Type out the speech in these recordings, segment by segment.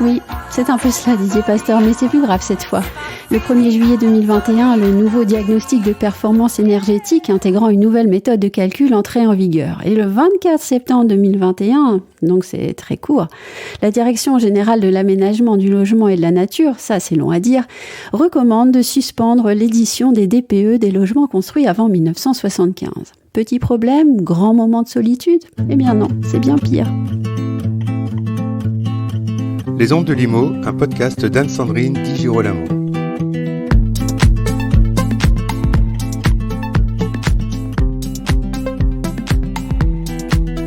Oui, c'est un peu cela, Didier Pasteur, mais c'est plus grave cette fois. Le 1er juillet 2021, le nouveau diagnostic de performance énergétique intégrant une nouvelle méthode de calcul entrait en vigueur. Et le 24 septembre 2021, donc c'est très court, la Direction générale de l'aménagement du logement et de la nature, ça c'est long à dire, recommande de suspendre l'édition des DPE des logements construits avant 1975. Petit problème, grand moment de solitude ? Eh bien non, c'est bien pire. Les Ondes de Limo, un podcast d'Anne-Sandrine Di Girolamo.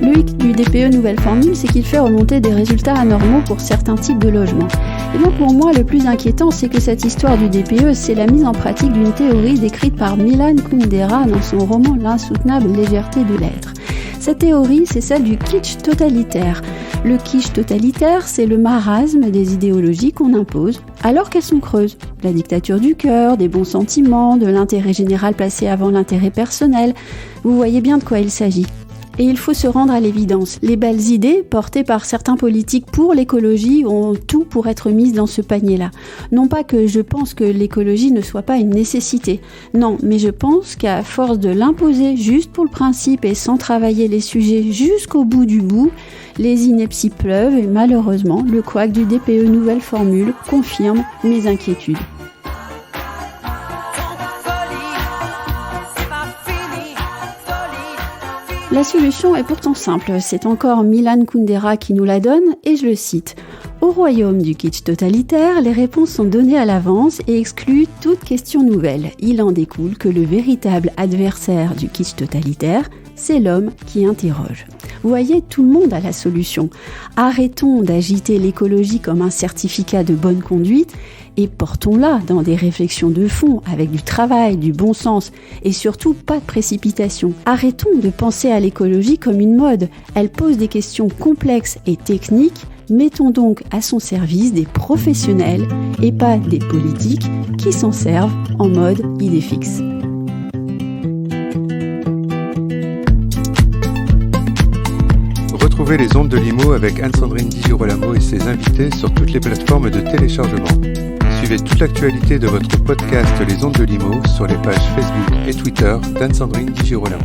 Le hic du DPE nouvelle formule, c'est qu'il fait remonter des résultats anormaux pour certains types de logements. Et donc pour moi, le plus inquiétant, c'est que cette histoire du DPE, c'est la mise en pratique d'une théorie décrite par Milan Kundera dans son roman L'insoutenable légèreté de l'être. Cette théorie, c'est celle du kitsch totalitaire. Le kitsch totalitaire, c'est le marasme des idéologies qu'on impose, alors qu'elles sont creuses. La dictature du cœur, des bons sentiments, de l'intérêt général placé avant l'intérêt personnel. Vous voyez bien de quoi il s'agit. Et il faut se rendre à l'évidence. Les belles idées portées par certains politiques pour l'écologie ont tout pour être mises dans ce panier-là. Non pas que je pense que l'écologie ne soit pas une nécessité. Non, mais je pense qu'à force de l'imposer juste pour le principe et sans travailler les sujets jusqu'au bout du bout, les inepties pleuvent et malheureusement, le couac du DPE nouvelle formule confirme mes inquiétudes. La solution est pourtant simple, c'est encore Milan Kundera qui nous la donne, et je le cite. Au royaume du kitsch totalitaire, les réponses sont données à l'avance et excluent toute question nouvelle. Il en découle que le véritable adversaire du kitsch totalitaire, c'est l'homme qui interroge. Vous voyez, tout le monde a la solution. Arrêtons d'agiter l'écologie comme un certificat de bonne conduite et portons-la dans des réflexions de fond, avec du travail, du bon sens et surtout pas de précipitation. Arrêtons de penser à l'écologie comme une mode. Elle pose des questions complexes et techniques. Mettons donc à son service des professionnels et pas des politiques qui s'en servent en mode idée fixe. Retrouvez les Ondes de Limo avec Anne-Sandrine Di Girolamo et ses invités sur toutes les plateformes de téléchargement. Suivez toute l'actualité de votre podcast Les Ondes de Limo sur les pages Facebook et Twitter d'Anne-Sandrine Di Girolamo.